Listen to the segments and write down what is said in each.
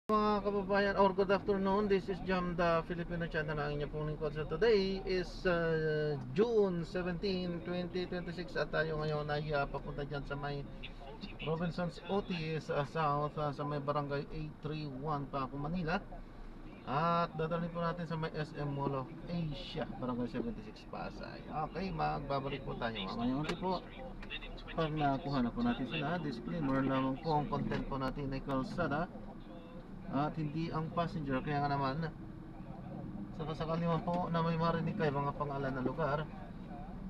Mga kababayan, or good afternoon. This is Jam, the Filipino channel. Ang inyong pong lingkod. So today is June 17, 2026 at tayo ngayon ay papunta dyan sa may Robinsons OT sa South, sa may Barangay 831 Paco, Manila. At dadalhin po natin sa may SM Mall of Asia, Barangay 76 Pasay. Okay, magbabalik po tayo ngayon. Po, pag nakuha na po natin sila, disclaimer lamang po ang content po natin ay kalsada at hindi ang passenger. Kaya nga naman, sakasakali man po na may marinig kayo mga pangalan ng lugar,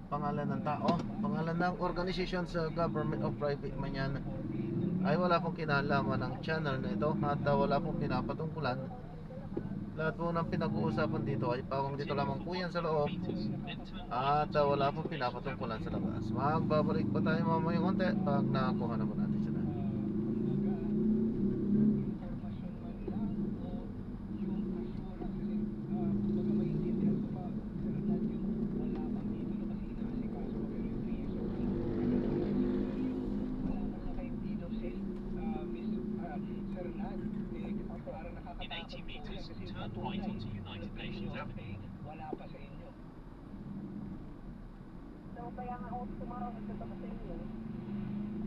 pangalan ng tao, pangalan ng organization sa government o private man yan, ay wala pong kinalaman ng channel na ito at wala pong pinapatungkulan. Lahat po ng pinag-uusapan dito ay pawang dito lamang po yan sa loob at wala pong pinapatungkulan sa labas. Magbabalik pa tayo mamayang konti pag nakakuha na po natin sila. In 80 meters, turn right onto United Nations Avenue. Wala pa sa inyo. So, kaya nga ako tumarong ito sa inyo.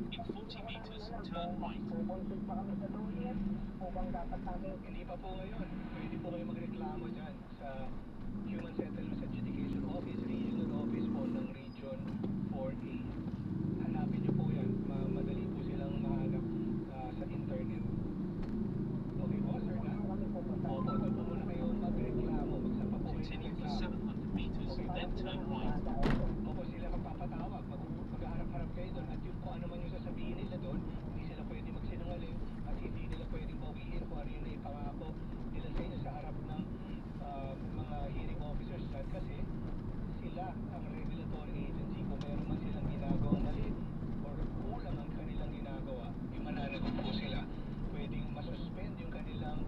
In 40 meters, turn right. Pupuntin pa kami sa Doliet. Upang dapat namin. Hindi pa po ngayon. Pwede po kayo magreklamo dyan sa Human Settlements Adjudication Office, Regional Office po ng Region 4A. Hanapin niyo po yan. Madali po silang mahanap sa internet. Okay po, sir, na? Opo, doon po muna kayo magreklamo. Magsapa po kayo ng reklamo. 700 meters, then turn right. Opo, sila magpapatawag. Maghaharap-harap kayo doon. At yung kung ano man yung sasabihin nila doon, hindi sila pwede magsinungaling at hindi nila pwedeng bawiin kung ano yung naipangako nila sa inyo sa harap ng mga hearing officers. Kasi sila ang regulatory agency. Kung meron man silang ginagawang mali or kulang ang kanilang ginagawa, yung mananagot po sila, pwedeng masuspend yung kanilang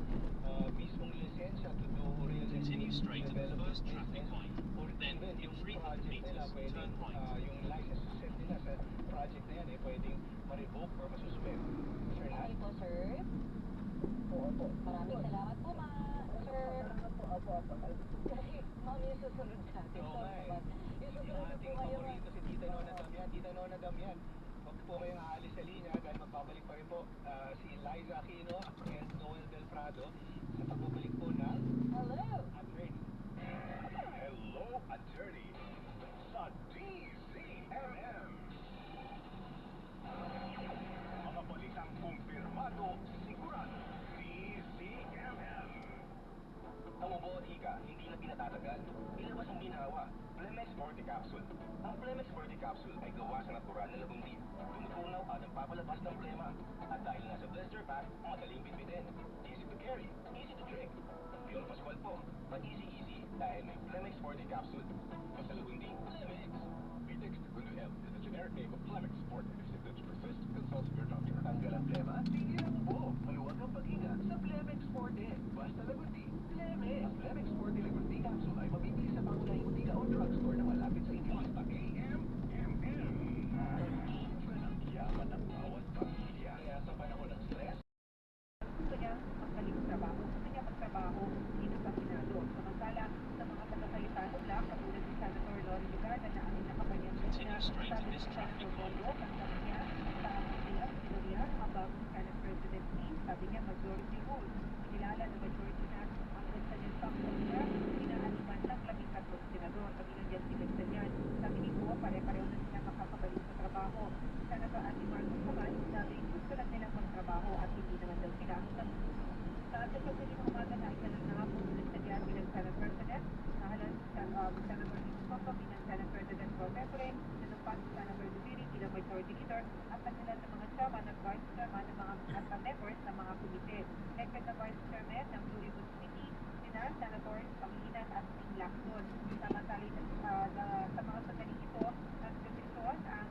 mismong lisensya to do real Continue straight at the development first traffic business, light. or Then, even in yung 300 project nila, meters, pwedeng turn right. yung license to set nila sa project na yan, pwedeng ma-revoke or masuspend. Sir Nat? Hi po, sir. Opo. Maraming salamat po, sir. Opo. Ma'am, yung susunod natin. Oo nga eh. Yung Yung susunod ating po kayo. paborito si Tita Nona Damian. Tita Nona Damian, huwag po kayong aalis sa linya dahil magbabalik pa rin po si Liza Aquino and Noel Del Prado sa pagbabalik po na Hello. Attorney. Hello, Attorney. Sa DZMM. Mga balitang kumpirmado, sigurado. DZMM. Ang ubo, Ika, hindi na pinatatagal. Ilabas ang ginhawa. Plemex Forte Capsule. Ang Plemex Forte Capsule ay gawa sa natural na lagundi. Tumutunaw at nagpapalabas ng plema. At dahil nasa blister pack, madaling bitbitin. Easy to carry, easy to drink. Pure Pascual po, but easy dahil may Plemex Forte Capsule. Basta lagundi, Plemex. Vitex Segundo L is the generic name of Plemex Forte. If symptoms persist, consult your doctor. Tanggal ang plema, tigil ang ubo. Maluwag ang paghinga sa Plemex Forte. Basta lagundi, Plemex. Ang Plemex Forte Lagundi Capsule ay mabibili sa pangunahing butika o drugstore na malapit sa inyo. Basta AMMM. Yaman ang bawat pamilya. Kaya sa panahon ng stress, gusto niya magaling trabaho. Gusto niya magtrabaho dito sa Senado. Samantala, sa mga taga-Cayetano lang, katulad si Senator Lori Ligada na ang nakapanyang Continue straight at this traffic light. ang sabi niya sa Pilipinas, Pinorian, habang si Senate President Lee, sabi niya majority rule. Kinilala na majority na ang Gagsanyan factor niya, pinaaliman ng 13 senador. Kabilang yan si Gagsanyan. Sabi ni Kuwa, pare-pareho na sila makakabalik sa trabaho. Senator Ati Marcos naman, sabi gusto lang nilang magtrabaho at hindi naman daw sila ang nagsusunod. Sa atin sa piling umaga na ikalang nahapon ulit na diyan bilang Senate President, nahalan si Senator Nico Soto bilang Senate President Pro Tempore, nanupan si Senator Dutiri bilang Majority Leader at nagilan ng mga chairman at vice chairman ng mga at members ng mga komite. Elected na vice chairman ng Blue Ribbon Committee, sina Senators Pangilinan at Sing Lacson. Samantali sa mga sandaling ito, nagdesisyon ang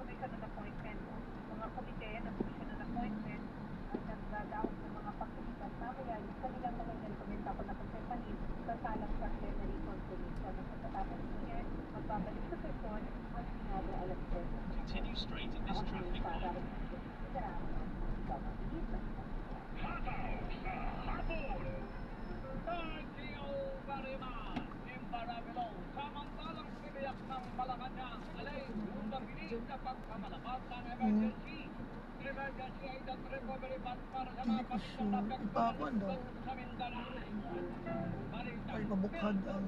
commission on appointment, mga komite ng commission on appointment ay nagdadaos ng mga pagkakitas na mula yung kanilang mga recommend ako na pagkapanin sa salang plenary confirmation. At pagkatapos niya, magbabalik sa sesyon ang Senado alas 10. Continue straight at this traffic light. Para Hindi ko sure. Ipakuan daw. Ay, pabukhad ang...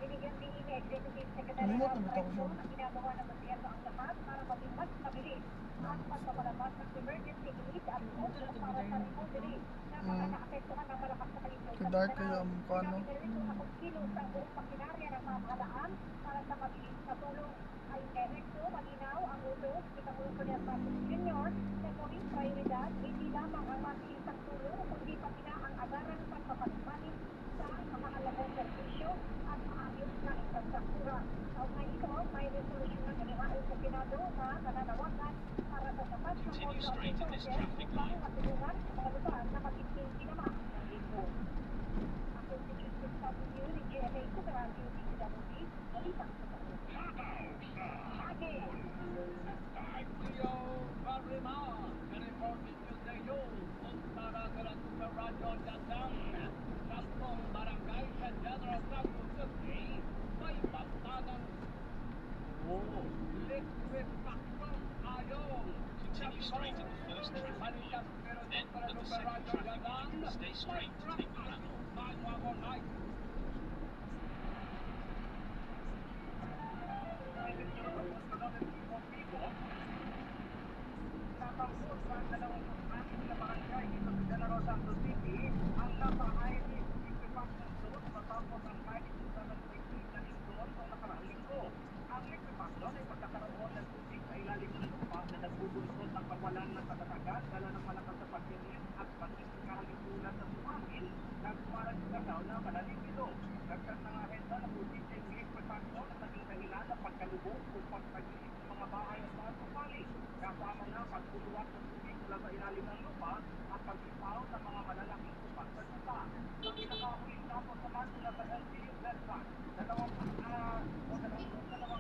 Binigyan din ni Executive Secretary Nalimot na Ralph bitaw Garcio siya. na ginagawa ng gobyerno ang lahat para maging mas mabilis ang pagpapalabas ng emergency aid at tulong para sa recovery na mga naapektuhan ng malakas na kaligtasan Kay Dark kayo ang mukano. Sinabi na rin na magkilos ang buong makinarya ng pamahalaan para sa mabilis na tulong. Ay direkto, malinaw ang utos ni Pangulong Ferdinand Marcos Jr. na gawing prioridad hindi lamang ang mabilis ang tulong kundi pati na ang agaran ng pagpapalipanin sa mahalagang serbisyo at maayos na infrastruktura. Kaugnay ito, may resolusyon na inihain sa Senado na nananawagan para sa sapat na Continue pondo at straight in this resources traffic upang light. matulungan sa mga lugar na magiging naman ng linggo. Ang Constitution sa Review ni GMA Superradio DCWD, balitang sa Continue straight at the first traffic light, then at the second traffic light. Stay straight to take the ramp. Natapos sa dalawang anim na barangay dito sa General Santos City ang napa-highway liquefaction zone matapos ang kahit sa nagpigil na lindol noong nakaraang linggo. Ang liquefaction ay pagkakaroon ng tubig sa ilalim ng lupa na nagbubulsod ng kawalan ng katatagan dala ng malakas na pagkinis at pagkikahalimulan sa sumangin na parang sinagaw na malalim ito. Nagkat ng ahenda ng posibleng liquefaction at naging dahilan ng pagkalubog o pagtagilid ng mga bahay at mga tupali. Kasama na pagkuluwat ng tubig mula sa ilalim ng lupa at pag-ipaw ng mga malalaking upat sa lupa. Ang pinakahuling tapos naman mula sa LGU Westbank, dalawang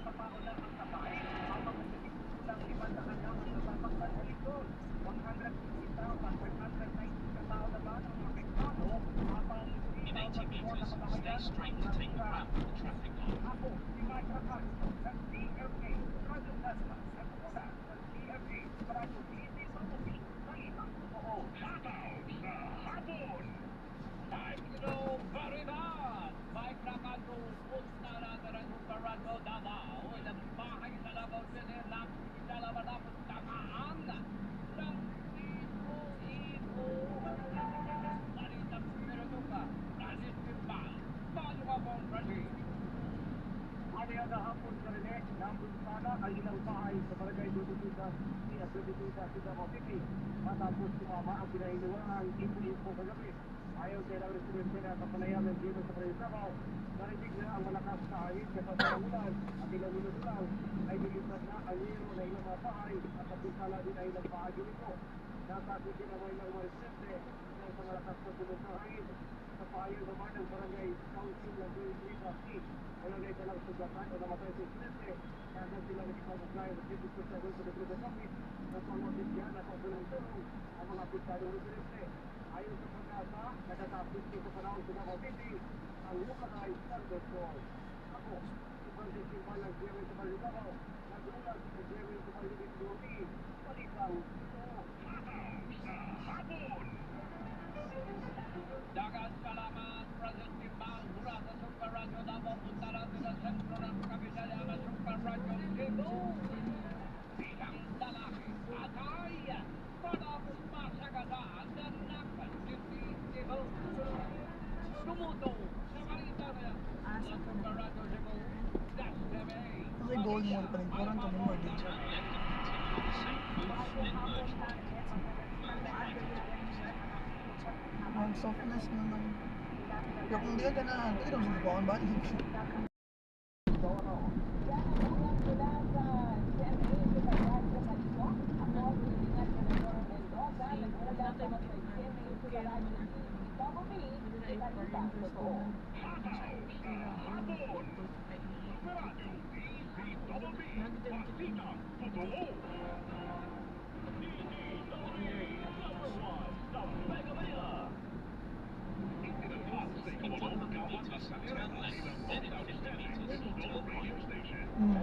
katao lang ang sabay, ang magkakasing kulang 500 lang ang nasasaktan sa likod. 150,590 katao naman ang apektado, habang In 80 meters, stay straight to take the ramp at the traffic light. ako, si Mike Rakas, ng DFA, Radyo Westbank, at mula sa DFA, Radyo City, Pagpupi, Balitang Totoo. Shoutout sa hapon! Thank you very much! Mike Rakas, punta na sa Radyo Davao, ilang bahay sa Davao City, nakikilalaman na tamaan ng ipo-ipo. Balitang Pinutuka, Francis Pimbal, Bago Abong Francis. Ada hapon sa rin ng Bunsana ay ilang bahay sa barangay Dudutusa, Pia Dudutusa, Davao City. Matapos sumama ang pinahinuwaan ipo-ipo kagabi. Ayaw sa ilang residente na kapalayanan dito sa Barangay Davao, narinig na ang malakas na hangin kasama ng ulan at ilang minuto lang ay nilipat na ang yero na ilang mga bahay at napinsala din ay ilang bahagi nito. Nasakit din naman ilang mga residente dahil sa malakas na tulog ng hangin. Sa pahayaw naman ng Barangay Council ng Dudutusa City, walagay ka lang sugatan o namatay sa residente kaya agad sila nagpapaglayan ng Dito sa Gulpo de Cruz County na pangwagigyan at pagbulang tulong ang mga apektadong residente. Ayon sa pag-asa, natatapos dito sa panahon sa Davao City ang Lucanay Thunderstorm. Ako, si Francis Pimbal ng GMA sa Barangay Davao, nag-ulat sa GMA sa Barangay Duty, Balitang Totoo. Dagan salamat, President Pimbal, mula sa Super Radio Davao, punta natin ang sentro ng Kabisaya ng Super Radio Cebu. Isang lalaki, atay, panapos masagadaan na nakasitibo. Tumuto sa balita na ng Super Radio Cebu, that's the way. Kasi gold mo pa rin. Parang kami mo din siya. Turn left at the traffic light, then merge right. Ang softness naman. Kaya kung di ka ganahan, pwede naman sa buwan ba? Turn left, then in 50 meters, turn right.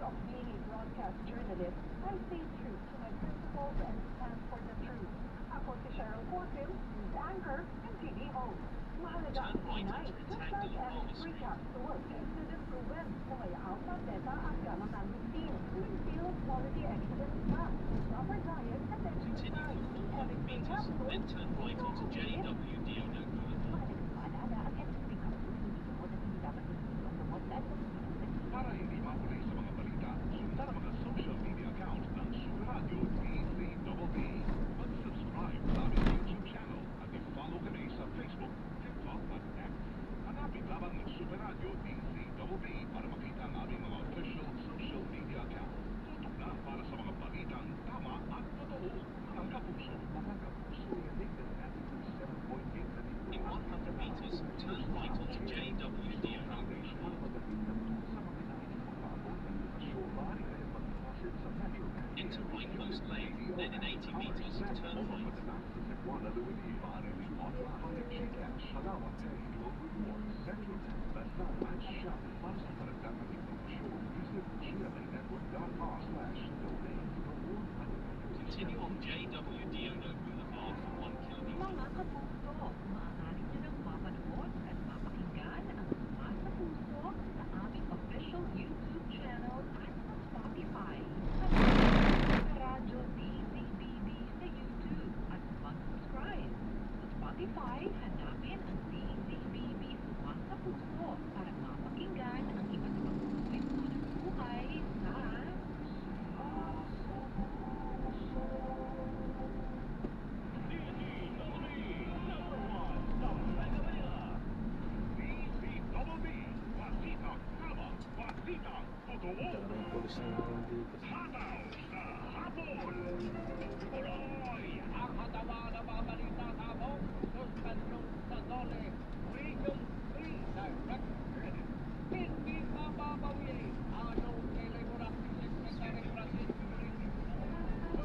of being a broadcast journalist, I stay true to my principles and stand for the truth. Ako si Cheryl Cortin, news anchor and TV host. Mahalaga ang inay, just like and recaps the work and students who went sa may outlet data at Galaman Routine. Instill quality excellence class, proper diet and exercise. Every recap Then turn right onto JWDO Boulevard. Maalala ang SB Cup, hindi mo na hindi dapat ito sa WhatsApp. Para hindi mahuli sa mga balita, sundan ang mga social media accounts ng Super Radio DZBB. Mag-subscribe sa aming YouTube channel at i-follow kami sa Facebook, TikTok at X. Hanapin lamang ng Super Radio DZBB para makita ang aming mga official social media account. Tutok na para sa mga balitang tama at totoo. Mga kapuso, unique at 7.8 In 100 meters, turn right onto JWDO. Enter right coast lane, then in 80 meters, turn right. Continue on JWDO Boulevard for 1 kilometer. Mga kapuso, maaari nyo nang mapanood at mapakinggan ang Mas sa Puso sa aming official YouTube channel at sa Spotify. Sa Radyo DZBB sa YouTube at mag-subscribe. Sa Spotify, hanapin ang DZBB Mas sa Puso para mapakinggan ang iba't ibang kwento ng buhay sa Talagang yung polis na hindi kasi. Tuloy ang hatawa na babalita sa mong suspensyon sa Dole Region 3 Director. Hindi mababawi anong kay Labor Acting Secretary Francisco Rizzi.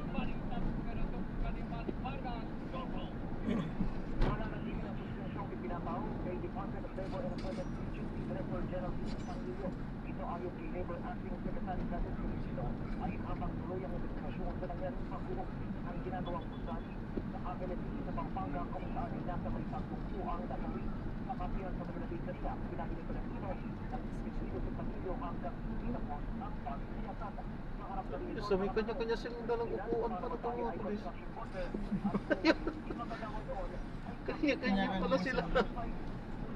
Balitang Senador Caniman Vargas, Gogo. Wala na din ang suspensyong ipinapaw kay Department of Labor and Employment Agency Director General Tito Pangilio. Ito ayon kay Labor Acting Secretary Francisco Rizzi ay habang tuloy ang investigasyon sa nangyaring pagkulong ang ginagawang kusali sa Avenue sa Pampanga kung saan ay nasa may pagkukuang nagawi sa kapiyan sa Manila Kanina. Pinahili ko ng ino ng Espiritu sa Pangilio hanggang tinapos ang pagsiyasat. Maharap na rin Sa may kanya-kanya silang dalang upuan para itong mga polis. Kanya-kanya pala sila.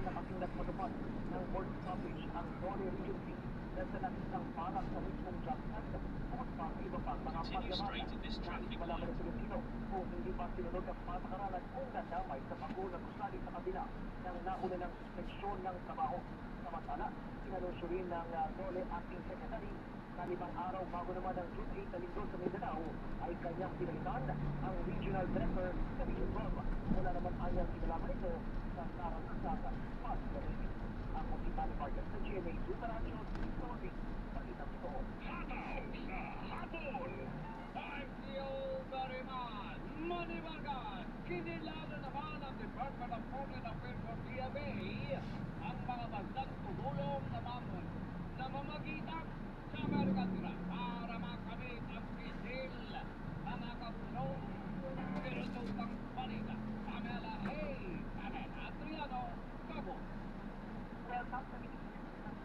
Nakatindak matupad ng board publish ang Dole Regency na sa nakisang parang sa mismong job center at pang iba pang mga Continue straight at this traffic Malaman light. ng Pilipino kung hindi pa sinunod ang patakaran kung nadamay sa pagkulang kusali sa kabila ng nauna ng suspensyon ng trabaho. Samantala, sinanunsyo rin ng Dole Acting Secretary na 5 araw bago naman ang June 8 na linggo sa Mindanao ay kanyang pinalitan ang Regional Director sa Region 12. Wala naman anyang kinalaman ito sa karanasan pag-galing. Ang Mokitani Vargas sa GMA Super Radio, Sorry, pakitang ito. Hataw sa hapon! Thank you very much, Manny Vargas! Kinilala naman ang Department of Foreign Affairs o DFA ang mga bandang tumulong naman na mamagitan sa American Tira para makamit ang pisil na nakapulong. Pero ito pang balita, Pamela A. Pamela Adriano, Cabo. Welcome sa Pilipinas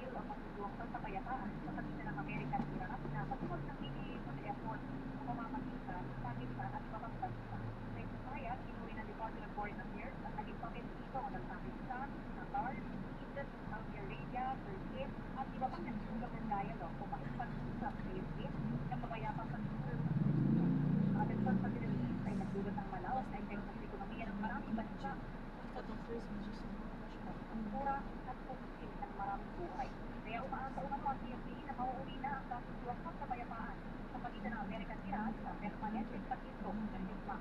ang pagtutulong sa kapayapaan sa kanila ng American Tira na patungkol ng PDA effort sa pamamagitan, Pakistan at ibang bansa. Sa Ismaya, tinuloy ng Department of Foreign Affairs ang naging pamilito ng Pakistan, Qatar, Egypt, Saudi Arabia, Turkey, at iba pang nagsulong ng dialogue upang ipag-usap sa Philippines ng mapayapang pagsusunod. Ang atensyon sa Philippines ay nagdulot ng malawak na epekto sa ekonomiya ng maraming bansa. Ang mura at pagsisil ng maraming buhay. Kaya umaasa umano ang PFP na mauuwi na ang kasunduang pagkapayapaan sa pagitan ng American Iran sa permanente pag-iso ng Islam.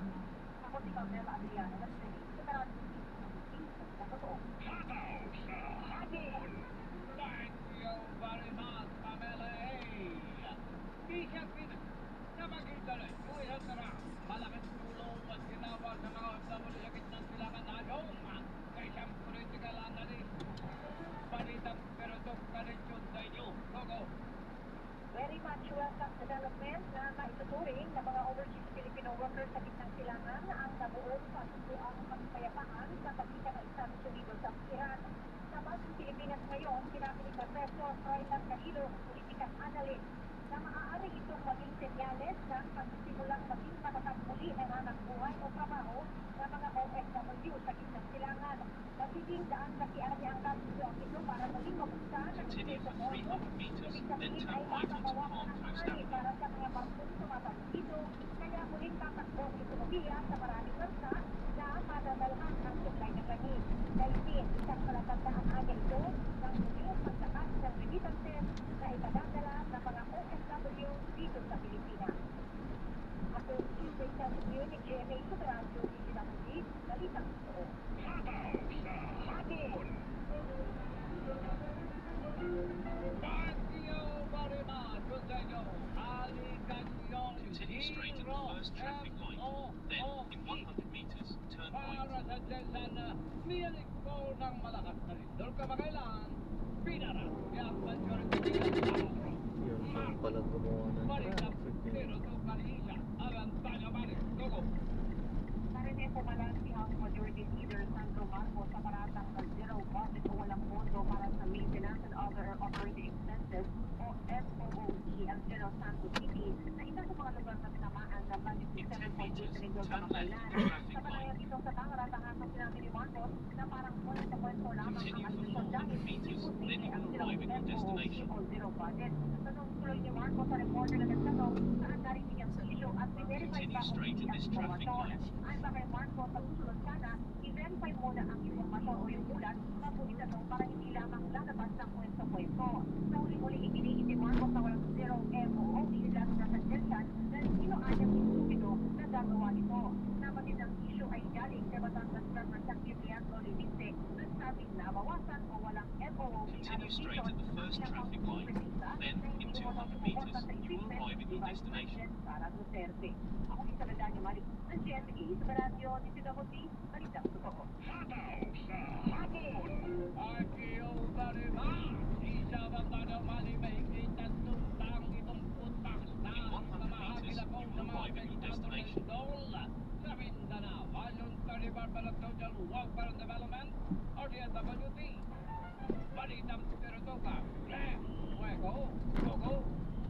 Ako si Pamela Adriano ng Sini, sa Maraming sa totoo. Hataw sa hapon! Thank you very much, Pamela A. Bishop Pina, napakita na yung tara, malaking tulong at ginawa sa mga OFW sa gitnang silangan nayon sa isang political analyst. Balitang pero doon ka rin yun sa inyo. Gogo! development na maituturing ng mga overseas Filipino workers sa gitnang silangan na ang nabuo sa susuang pagpapayapaan sa pagitan ng Estados Unidos at Iran. Sa Bagong Pilipinas ngayon, sinabi ni Professor Froilan Canilo, political analyst, na maaari itong maging senyales ng pagsimulang maging matatag muli ng hanap buhay o trabaho ng mga OFW sa gitnang silangan. Magiging daan kasi ang kasunduan ito para maging mabuksan ng Continue for 300 meters, Ibig then sabihin turn ay right onto makabawasan Palm ang Coast panganib Avenue. para sa mga barkong tumatakbo dito. Kaya muling tatakbo ang ekonomiya sa maraming bansa na madadalhan ang supply ng langis. Dahil isang palatandaan anya ito ng muling pagtakas ng remittances na ipadadala ng mga OFW dito sa Pilipinas. Ako si Jason Munich GMA Superadyo Digital TV, Balitang Totoo. Continue straight at the first traffic light. Then, in 100 meters, turn right. Para sa Jason, miyanig ko ng malakas na lindol kamakailan. Pinarap niya ang majority ng tao. Yun yung palang gumawa ng Balikan, traffic. pero ito kalisa. Ang taga balik. Gogo. Narinig po pala si House Majority Leader Sandro Marcos sa paratang ng zero budget o walang pondo para sa maintenance and other operating expenses o SOOE ang General Santos City na isa sa mga lugar na tinamaan ng budget In 10 7.8 meters, trilyon turn left kamakailan. at the traffic Sa panayam light. dito sa tangaratahan sa sinabi ni Marcos na parang kwento lamang ang Continue for administrasyon 400 dahil meters, then imposible you ang will zero arrive at your SOOE destination. o zero budget. Tanong tuloy ni Marcos sa reporter na nagtanong saan narinig ang issue at i-verify Continue ba o straight hindi at ang this traffic impormasyon. light. Ay ba kay Marcos sa susunod sana, i-verify muna ang impormasyon o yung ulat bago ito para hindi lamang lalabas ng kwento-kwento. Sa uli-uli iginiit ni Marcos na walang zero MOOE lalo na sa Jensan na sino anyang insumido na gagawa nito. Nabatid ang issue ay galing kay Batangas Representative Leandro Liminte na sabing nabawasan o walang MOOE Continue straight at the first traffic light. Then, in 200 meters, you will arrive at your destination. Sara Duterte. Ako si Saladanya Malik ng GMA sa radyo ni Sinamuti, Balitang Totoo. Akiyo barima. Isa bang kada mali mahigit at tuntang itong putang na In 100 meters, ako you will arrive at your destination. Sa Mindanao, Voluntary Barbara Social Welfare and Development o DSWD. Balitang Tirutoka. Luego, Gogo.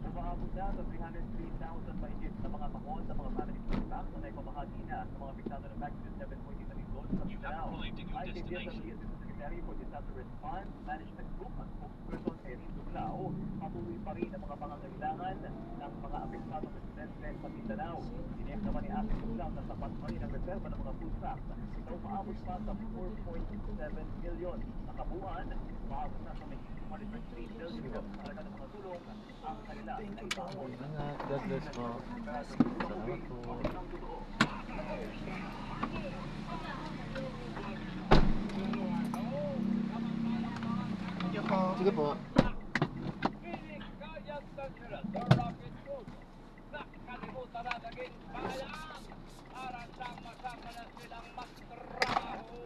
Umaabot na sa 303,000 mahigit na mga mahon sa mga family food banks na naipamahagi na sa mga apektado ng magnitude 7.8 na lindol sa You have Mindanao. arrived at your Ay kay destination. DSWD Assistant Secretary for Disaster Response Management Group at spokesperson Erin Duglao, patuloy pa rin ang mga pangangailangan ng mga apektadong residente sa Mindanao. Tiniyak naman ni Asik Duglao na sapat pa rin ang reserva ng mga food stocks na umaabot pa sa 4.7 million. Sa kabuuan, umaabot na sa may 203 million talaga ng mga tulong ang kanila na ipamon. Ingat, God bless po. Salamat po. Thank you po. Sige po. Inikayat ng Senador Rocket Cruz. Nakalimutan na naging bayan para sama-sama na silang magtrabaho.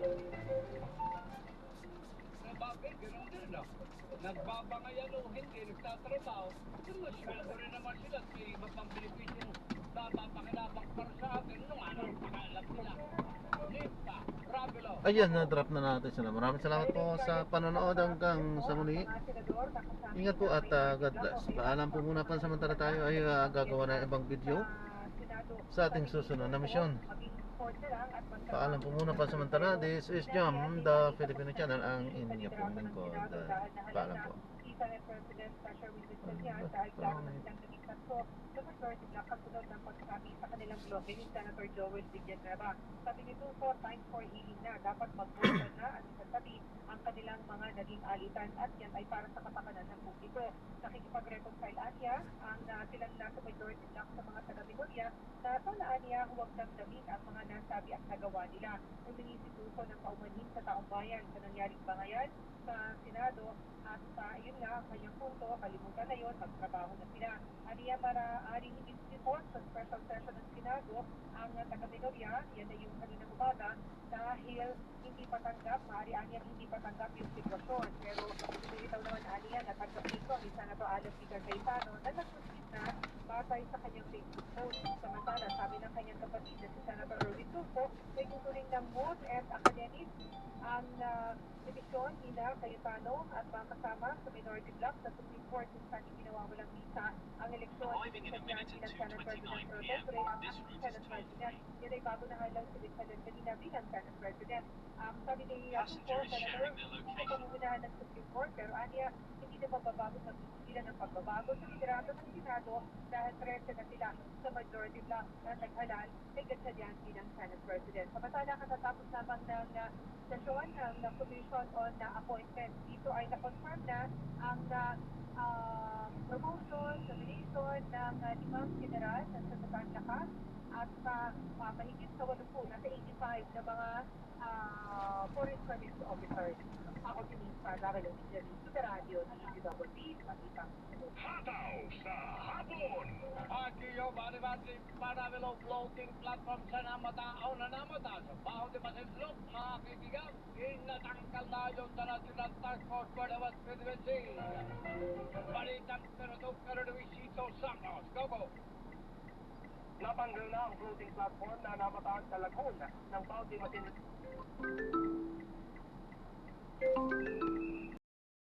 Sa bagay, ganoon din, no? Nagbabangayan o hindi nagtatrabaho, yung masweldo rin naman sila at may iba pang benepisyo napapakinabang para sa akin nung anong pakalam nila. Lipa, Ravelo. Ayan, na-drop na natin sila. Maraming salamat po sa panonood hanggang sa muli. Ingat po at God bless. Paalam po muna pansamantala tayo ay gagawa ng ibang video sa ating susunod na misyon. Paalam po muna pansamantala. This is Jam, the Filipino channel, ang inyo pong lingkod. Paalam po. Senate President Sasha Wilson niya dahil klaro na silang naging so Senator sila kasunod ng pagsabi sa kanilang bloke ni Senator Joel Villanueva. Sabi nito, 4 times for healing na. Dapat mag-vote na at isasabi ang kanilang mga naging alitan at yan ay para sa kapakanan ng publiko. Nakikipag-reconcile niya ang silang nasa majority block sa mga taga-Minoria na sanaan niya huwag damdamin ang mga nasabi at nagawa nila. Humingi si Tuso ng paumanhin sa taong bayan sa nangyaring bangayan sa Senado at yun nga, ang kanyang punto, kalimutan na yun, magtrabaho na sila. Aniya maaaring hindi report sa special session ng Senado ang taga-Minoria, yan na yung kaninang umaga, dahil hindi patanggap, maaari Aniya hindi patanggap yung sitwasyon. Pero pinilitaw naman Aniya na tanggap nito ang isa na to Alan Peter Cayetano na nag-tweet na batay sa kanyang Facebook post. Samantala, sabi ng kanyang kapatid na si Senator Erwin Tulfo, may tuturing ng mood and academic ang division nila Cayetano at mga kasama sa minority bloc sa Supreme Court kung saan ginawa walang visa ang eleksyon Arriving in a sa minute bilang at Senate President 2:29 Rodolfo p.m., ang this acting route is Senate toll President. free. Yan ay bago na halang si Vincent Medina bilang Senate President. Sabi ni Tulfo, Passengers Senator, sharing their ito location. pangungunahan ng Supreme Court pero aniya hindi na mababago magpipigilan ng pagbabago sa liderato ng Senado dahil 13 na sila sa majority bloc na naghalal kay Gatchalian bilang Senate President. Samantala, katatapos lamang ng sesyon ng Commission on Appointment. Dito ay na-confirm na ang promotion, nomination ng 5 general ng Sandatang Lakas at mahigit sa 80 nasa 85 na mga foreign service officers. Ako si Nisa Darrell Jerry, sa radyo ni DWB, Balita. Hataw sa hapon! Aqui o Maribati para below floating platform sa namatao na namata sa baho de Masinlop, mga kaibigan, inatangkal na yung National Task Force for the West Philippine Sea. Balitang pero de Luisito Santos, go! Natanggal na ang floating platform na namataan sa lagoon ng Baho de Masinloc.